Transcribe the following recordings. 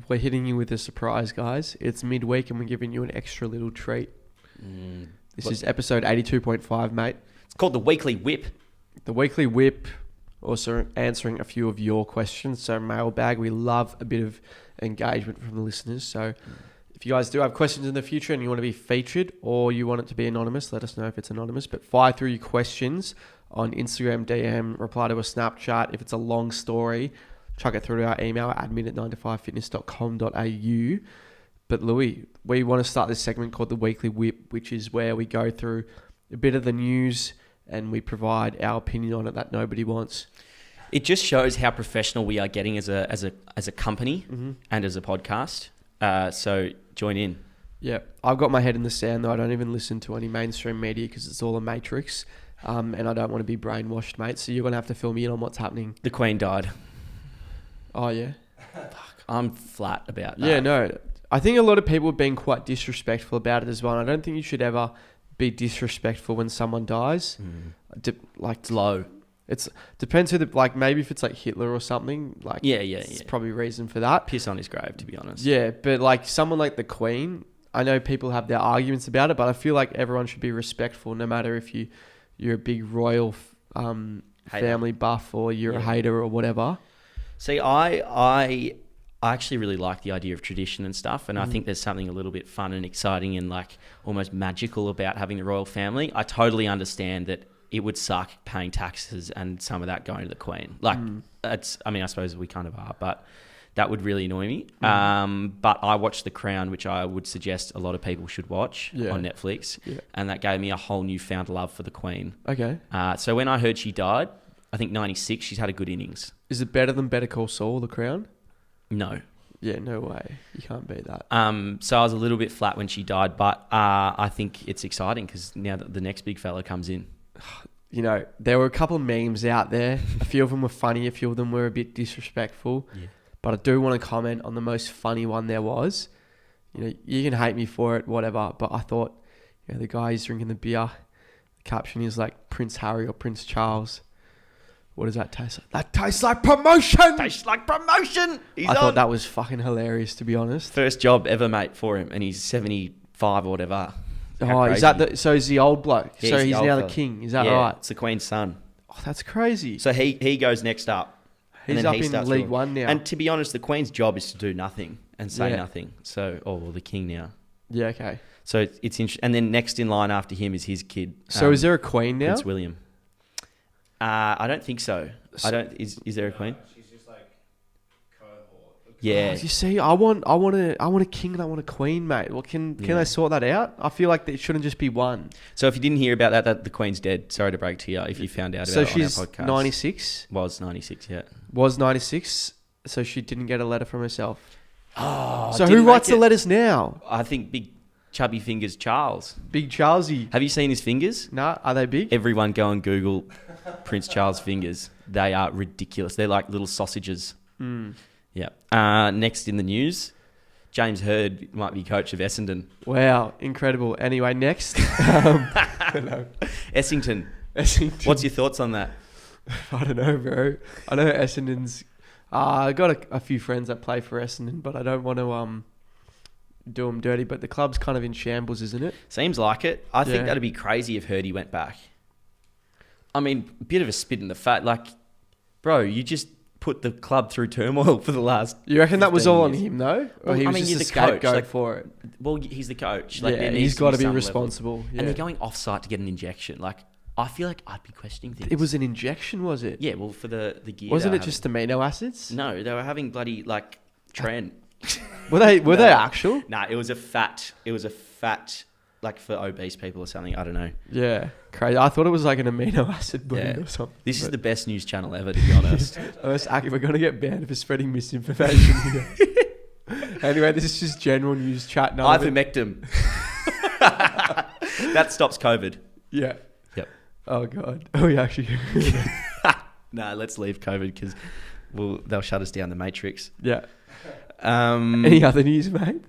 we're hitting you with a surprise, guys. It's midweek and we're giving you an extra little treat. This is episode 82.5, mate. It's called the Weekly Whip. The Weekly Whip, also answering a few of your questions. So mailbag, we love a bit of engagement from the listeners. So if you guys do have questions in the future and you want to be featured or you want it to be anonymous, let us know if it's anonymous. But fire through your questions on Instagram, DM, reply to a Snapchat. If it's a long story, chuck it through to our email, admin@9to5fitness.com.au. But Louis, we want to start this segment called the Weekly Whip, which is where we go through a bit of the news and we provide our opinion on it that nobody wants. It just shows how professional we are getting as a company and as a podcast. So join in. Yeah, I've got my head in the sand though. I don't even listen to any mainstream media because it's all a matrix. And I don't want to be brainwashed, mate. So you're going to have to fill me in on what's happening. The Queen died. Oh, yeah? Fuck, I'm flat about that. Yeah, no. I think a lot of people have been quite disrespectful about it as well. And I don't think you should ever be disrespectful when someone dies. It's low. It's depends who maybe if it's like Hitler or something. It's probably reason for that. Piss on his grave, to be honest. Yeah, but someone like the Queen, I know people have their arguments about it, but I feel like everyone should be respectful no matter if you're a big royal family buff or you're a hater or whatever. See, I actually really like the idea of tradition and stuff, and I think there's something a little bit fun and exciting and almost magical about having the royal family. I totally understand that it would suck paying taxes and some of that going to the Queen. I suppose we kind of are, but that would really annoy me. But I watched The Crown, which I would suggest a lot of people should watch on Netflix, and that gave me a whole newfound love for the Queen. Okay. So when I heard she died, I think 96, she's had a good innings. Is it better than Better Call Saul, The Crown? No. Yeah, no way. You can't beat that. So I was a little bit flat when she died, but I think it's exciting because now that the next big fella comes in. You know, there were a couple of memes out there. A few of them were funny. A few of them were a bit disrespectful. Yeah. But I do want to comment on the most funny one there was. You know, you can hate me for it, whatever. But I thought, the guy who's drinking the beer, the caption is like Prince Harry or Prince Charles. What does that taste like? That tastes like promotion! Tastes like promotion! I thought that was fucking hilarious, to be honest. First job ever, mate, for him. And he's 75 or whatever. So he's the old bloke. Yeah, so he's now the king. Is that right? It's the Queen's son. Oh, that's crazy. So he goes next up. He's up in League One now. And to be honest, the Queen's job is to do nothing and say nothing. So, the king now. Yeah, So it's interesting. And then next in line after him is his kid. So is there a Queen now? Prince William. I don't think so. Is there a Queen? She's just like cohort. Yeah. You see, I want a king and I want a queen, mate. Well, can they sort that out? I feel like it shouldn't just be one. So if you didn't hear about that the Queen's dead. Sorry to break to you if you found out about it on our podcast. So she's 96? Was 96, yeah. Was 96, so she didn't get a letter from herself. Oh, so who writes the letters now? I think big chubby fingers Charles. Big Charlesy. Have you seen his fingers? No, are they big? Everyone go and Google Prince Charles' fingers. They are ridiculous. They're like little sausages. Yeah. Next in the news, James Hird might be coach of Essendon. Wow, incredible. Anyway, next. Essendon. What's your thoughts on that? I don't know, bro. I know Essendon's... I got a few friends that play for Essendon, but I don't want to do them dirty. But the club's kind of in shambles, isn't it? Seems like it. I think that'd be crazy if Hirdy went back. I mean, a bit of a spit in the face. Bro, you just put the club through turmoil for the last... You reckon that was all years. on him, though? Or he was just you're a scapegoat for it? Well, he's the coach. He's got to be responsible. Yeah. And they're going off-site to get an injection. I feel like I'd be questioning things. It was an injection, was it? Yeah, well, for the gear. Wasn't it just amino acids? No, they were having bloody, Tren. Were they actual? Nah, it was a fat, for obese people or something. I don't know. Yeah, crazy. I thought it was like an amino acid blend or something. This is the best news channel ever, to be honest. We're going to get banned for spreading misinformation here. Anyway, this is just general news chat. Ivermectin. That stops COVID. Yeah. Yep. Oh, God. Oh, yeah, actually. No, let's leave COVID because they'll shut us down the Matrix. Yeah. Any other news, mate?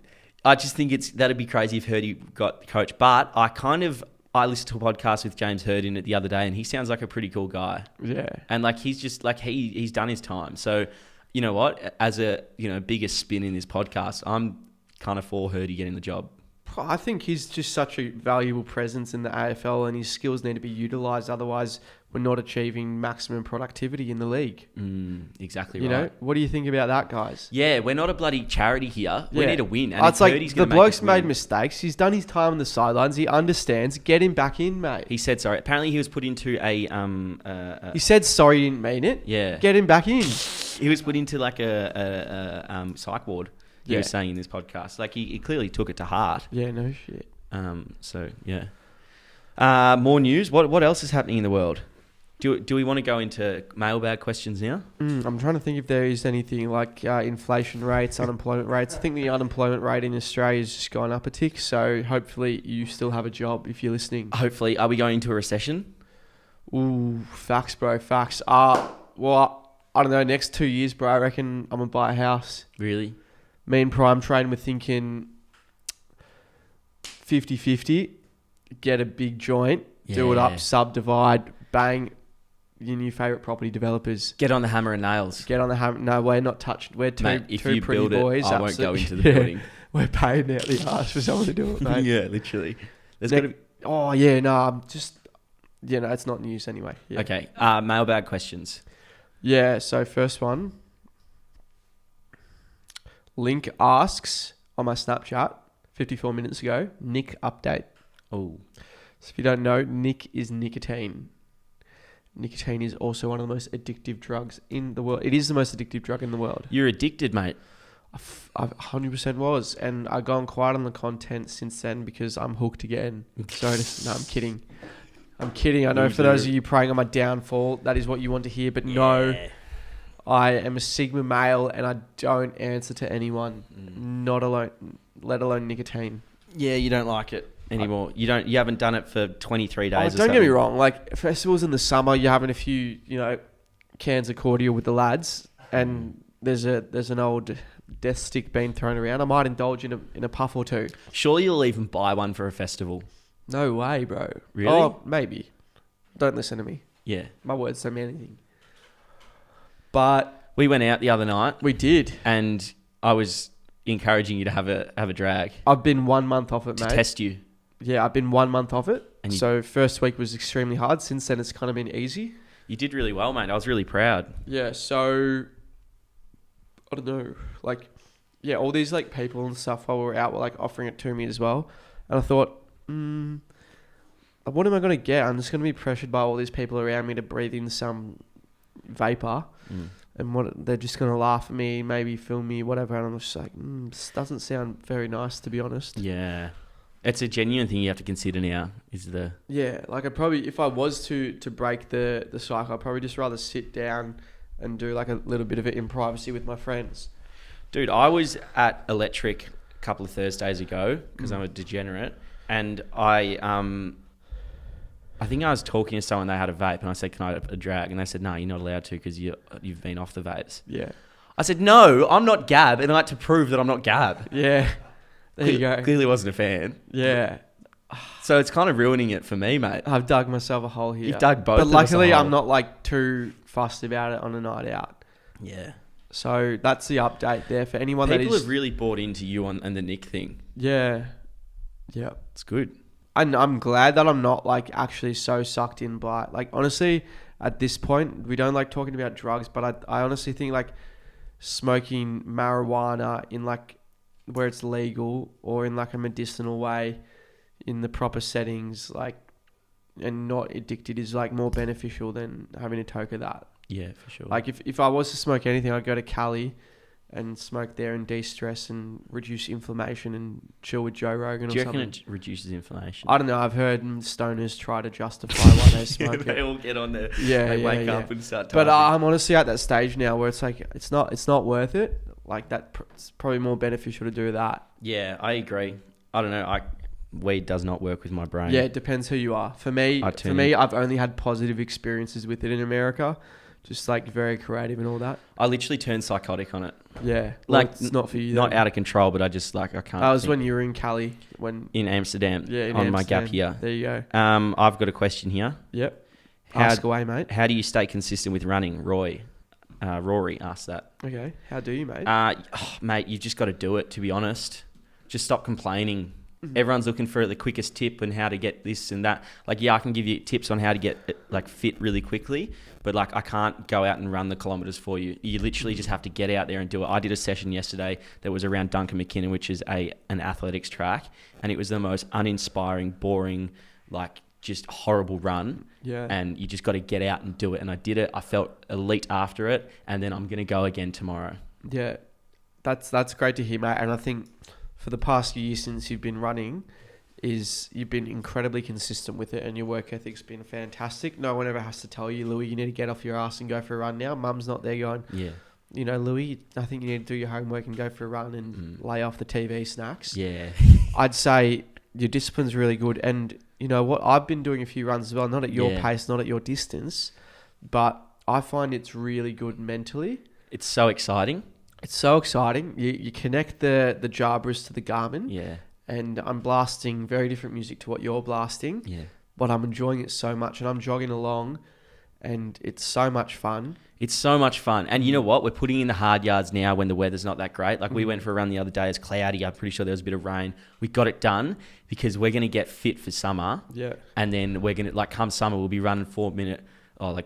I just think that'd be crazy if Hirdy got coach. But I listened to a podcast with James Hird in it the other day, and he sounds like a pretty cool guy. Yeah. And he's just he's done his time. So you know what? As a biggest spin in this podcast, I'm kind of for Hurdy getting the job. I think he's just such a valuable presence in the AFL, and his skills need to be utilised. Otherwise, we're not achieving maximum productivity in the league. Exactly You right. know, what do you think about that, guys? Yeah, we're not a bloody charity here. We need to win. And It's like Hurdy's the gonna make bloke's us made win. mistakes. He's done his time on the sidelines. He understands. Get him back in, mate. He said sorry. Apparently, he was put into a He said sorry, he didn't mean it. yeah. Get him back in. He was put into like a psych ward. He Yeah. was saying in this podcast, like he clearly took it to heart. Yeah, no shit. So yeah. More news. What else is happening in the world? Do we want to go into mailbag questions now? I'm trying to think if there is anything like inflation rates, unemployment rates. I think the unemployment rate in Australia has just gone up a tick. So hopefully you still have a job if you're listening. Hopefully, are we going into a recession? Ooh, facts, bro, facts. Well, I don't know. Next 2 years, bro, I reckon I'm gonna buy a house. Really? Me and Prime Train were thinking 50-50, get a big joint, do it Yeah. up, subdivide, bang, your new favourite property developers. Get on the hammer and nails. Get on the hammer. No, we're not touching. We're two, Mate, if two you pretty build it, boys. I won't go absolutely. into the Yeah. building. We're paying out the arse for someone to do it, mate. Yeah, literally. There's Ne- got to Oh, yeah, no, I'm just... Yeah, no, it's not news anyway. Yeah. Okay. Mailbag questions. Yeah, so first one. Link asks on my Snapchat 54 minutes ago, Nick update. Oh, So if you don't know, Nick is nicotine. Nicotine is also one of the most addictive drugs in the world. It is the most addictive drug in the world. you're addicted, mate. I 100% was. And I've gone quiet on the content since then because I'm hooked again. So no, I'm kidding. I'm kidding. I know You for those do. of you praying on my downfall, that is what you want to hear. But no, I am a Sigma male and I don't answer to anyone. Not alone, let alone nicotine. Yeah, you don't like it anymore. You haven't done it for 23 days. Oh, or don't get me something. wrong. Like festivals in the summer, you're having a few, cans of cordial with the lads, and there's an old death stick being thrown around. I might indulge in a puff or two. Surely you'll even buy one for a festival. No way, bro. Really? Oh, maybe. Don't listen to me. Yeah. My words don't mean anything. But We went out the other night we did. and I was encouraging you to have a drag I've been 1 month off it, to mate. test you. Yeah, I've been 1 month off it. And you- So first week was extremely hard. Since then, it's kind of been easy. You did really well, mate. I was really proud. Yeah, so I don't know, all these people and stuff while we were out were offering it to me as well, and I thought, what am I gonna get? I'm just gonna be pressured by all these people around me to breathe in some vapor, and they're just gonna laugh at me, maybe film me, whatever, and I'm just like, this doesn't sound very nice, to be honest. Yeah. It's a genuine thing you have to consider now. Yeah, I'd probably, if I was to break the cycle, I'd probably just rather sit down and do a little bit of it in privacy with my friends. Dude, I was at Electric a couple of Thursdays ago because I'm a degenerate, and I think I was talking to someone, they had a vape, and I said, can I have a drag? And they said, no, you're not allowed to because you've been off the vapes. Yeah. I said, no, I'm not Gab, and I like to prove that I'm not Gab. Yeah. There you go. Clearly wasn't a fan. Yeah. So it's kind of ruining it for me, mate. I've dug myself a hole here. You've dug both But of us a luckily, hole. I'm not too fussed about it on a night out. Yeah. So that's the update there for anyone People that is... have really bought into you and the Nick thing. Yeah. Yeah. It's good. And I'm glad that I'm not actually so sucked in by it. Honestly, at this point, we don't like talking about drugs, but I honestly think smoking marijuana in where it's legal or in a medicinal way in the proper settings, and not addicted is more beneficial than having a toke of that. Yeah, for sure. If I was to smoke anything, I'd go to Cali and smoke there and de-stress and reduce inflammation and chill with Joe Rogan do or you something. reckon it reduces inflammation? I don't know. I've heard stoners try to justify why they smoke They it. all get on there. Yeah, They yeah, wake yeah. up and start But typing. I'm honestly at that stage now where it's it's not worth it. It's probably more beneficial to do that. Yeah, I agree. I don't know. Weed does not work with my brain. Yeah, it depends who you are. For me, I've only had positive experiences with it in America. Just very creative and all that. I literally turned psychotic on it. Yeah, it's not for you. Not then. out of control, but I just I can't. That was think. when you were in Cali. In Amsterdam. Yeah, in on my Amsterdam. gap year. There you go. I've got a question here. Yep. How- Ask away, mate. How do you stay consistent with running, Roy? Rory asked that. Okay, how do you, mate? Mate, you've just got to do it, to be honest. Just stop complaining. Everyone's looking for the quickest tip and how to get this and that. Like, yeah, I can give you tips on how to get like fit really quickly, but like I can't go out and run the kilometers for you. You literally just have to get out there and do it. I did a session yesterday that was around Duncan McKinnon, which is an athletics track, and it was the most uninspiring, boring, like just horrible run. Yeah. And you just got to get out and do it. And I did it. I felt elite after it, and then I'm going to go again tomorrow. Yeah, that's great to hear, mate. And I think for the past year since you've been running, you've been incredibly consistent with it, and your work ethic's been fantastic. No one ever has to tell you, Louis, you need to get off your ass and go for a run now. Mum's not there going, Yeah. you know, Louis, I think you need to do your homework and go for a run and lay off the TV snacks. Yeah. I'd say your discipline's really good. And you know what? I've been doing a few runs as well, not at your pace, not at your distance, but I find it's really good mentally. It's so exciting. It's so exciting. You connect the Jabras to the Garmin. Yeah. And I'm blasting very different music to what you're blasting. Yeah. But I'm enjoying it so much, and I'm jogging along, and it's so much fun. It's so much fun. And you know what? We're putting in the hard yards now when the weather's not that great. Like we went for a run the other day. It's cloudy. I'm pretty sure there was a bit of rain. We got it done because we're going to get fit for summer. Yeah. And then we're going to, like, come summer, we'll be running 4 minute,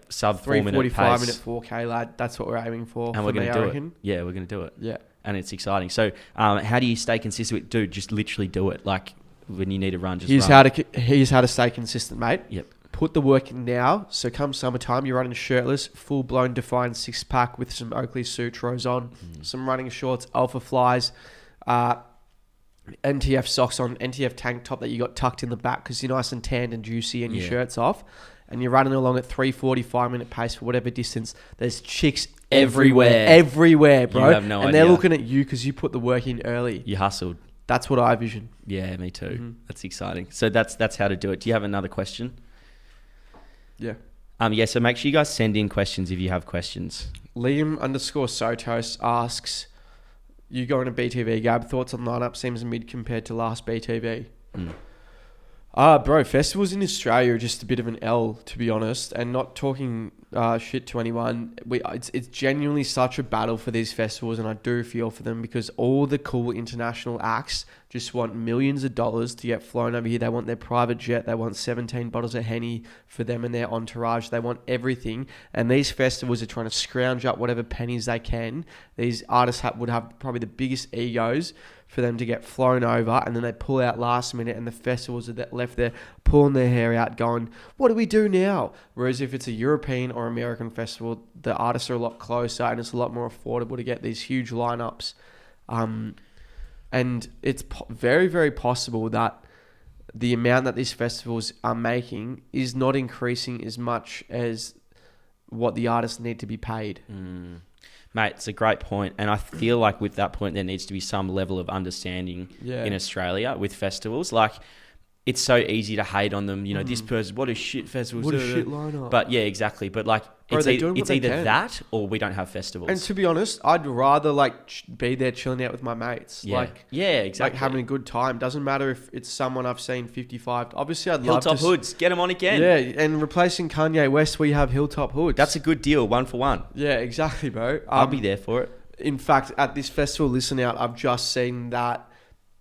sub 4 minute 3:45 pace. minute 4K, lad. That's what we're aiming for. And we're going to do it. it. Yeah, we're going to do it. Yeah. And it's exciting. So how do you stay consistent with, dude, just literally do it. Like when you need to run, just run. Here's how to stay consistent, mate. Yep. Put the work in now. So come summertime, you're running shirtless, full-blown defined six-pack with some Oakley Sutros on, some running shorts, Alpha Flies, NTF socks on, NTF tank top that you got tucked in the back because you're nice and tanned and juicy and your shirt's off. And you're running along at 3:45 minute pace for whatever distance. There's chicks everywhere, bro. You have no idea. And they're looking at you because you put the work in early. You hustled. That's what I vision. Yeah, me too. That's exciting. So that's how to do it. Do you have another question? Yeah. So make sure you guys send in questions if you have questions. Liam_Sotos asks, you going to BTV, Gab? Thoughts on lineup? Seems mid compared to last BTV. Bro, festivals in Australia are just a bit of an L, to be honest, and not talking shit to anyone. It's genuinely such a battle for these festivals, and I do feel for them because all the cool international acts just want millions of dollars to get flown over here. They want their private jet. They want 17 bottles of Henny for them and their entourage. They want everything, and these festivals are trying to scrounge up whatever pennies they can. These artists would have probably the biggest egos for them to get flown over, and then they pull out last minute, and the festivals are left there pulling their hair out going, what do we do now? Whereas if it's a European or American festival, the artists are a lot closer and it's a lot more affordable to get these huge lineups. And it's very, very possible that the amount that these festivals are making is not increasing as much as what the artists need to be paid. Mate, it's a great point. And I feel like with that point, there needs to be some level of understanding in Australia with festivals. Like, it's so easy to hate on them. You know, this person, what a shit festival. What a shit lineup. But yeah, exactly. But like, Bro, it's either that or we don't have festivals. And to be honest, I'd rather like be there chilling out with my mates. Yeah. Like, yeah, exactly. Like having a good time. Doesn't matter if it's someone I've seen 55. Obviously, I'd love Hilltop Hoods, get them on again. Yeah, and replacing Kanye West, we have Hilltop Hoods. That's a good deal, 1 for 1. Yeah, exactly, bro. I'll be there for it. In fact, at this festival, Listen Out, I've just seen that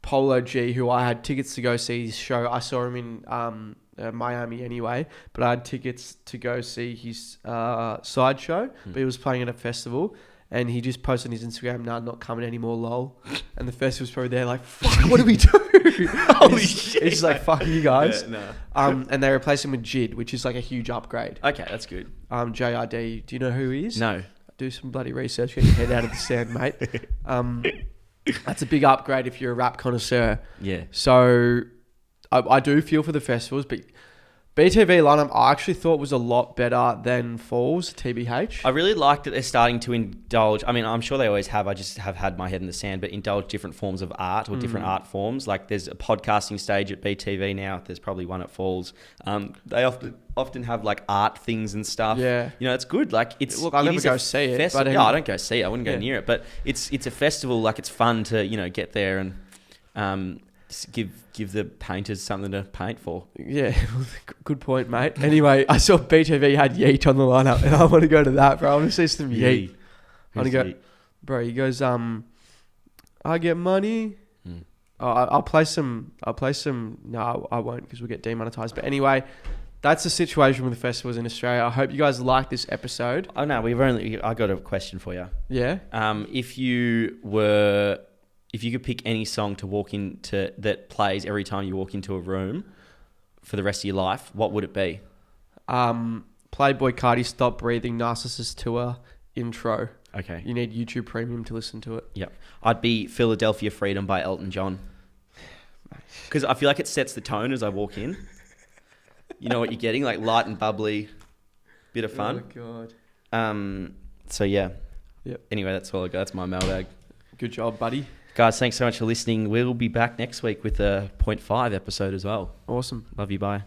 Polo G, who I had tickets to go see his show. I saw him in Miami anyway, but I had tickets to go see his sideshow. But he was playing at a festival, and he just posted on his Instagram, "Nah, not coming anymore, lol." And the festival's probably there like, "Fuck, what do we do?" Holy shit! It's just like, "Fuck you guys." Yeah, no. And they replaced him with Jid, which is like a huge upgrade. Okay, that's good. JRD, do you know who he is? No. Do some bloody research, get your head out of the sand, mate. That's a big upgrade if you're a rap connoisseur. Yeah. So I do feel for the festivals, but BTV lineup I actually thought was a lot better than Falls, TBH. I really like that they're starting to indulge. I mean, I'm sure they always have. I just have had my head in the sand, but indulge different forms of art or different art forms. Like there's a podcasting stage at BTV now. There's probably one at Falls. They often have like art things and stuff. Yeah. You know, it's good. Like it's Look, I never go see it. But yeah, I don't go see it. I wouldn't go near it. But it's a festival. Like it's fun to, you know, get there and give the painters something to paint for. Yeah, good point, mate. Anyway, I saw BTV had Yeet on the lineup, and I want to go to that, bro. I want to see some Yeet. I'm Who's gonna go, the- bro. He goes, I get money. Mm. Oh, I'll play some. No, I won't because we'll get demonetized. But anyway, that's the situation with the festivals in Australia. I hope you guys like this episode. Oh no, I got a question for you. Yeah. If you could pick any song to walk into that plays every time you walk into a room for the rest of your life, what would it be? Playboy Cardi Stop Breathing Narcissist Tour intro. Okay. You need YouTube Premium to listen to it. Yep. I'd be Philadelphia Freedom by Elton John. Because I feel like it sets the tone as I walk in. You know what you're getting? Like light and bubbly, bit of fun. Oh, God. So, yeah. Yep. Anyway, that's all I got. That's my mailbag. Good job, buddy. Guys, thanks so much for listening. We'll be back next week with a 0.5 episode as well. Awesome. Love you. Bye.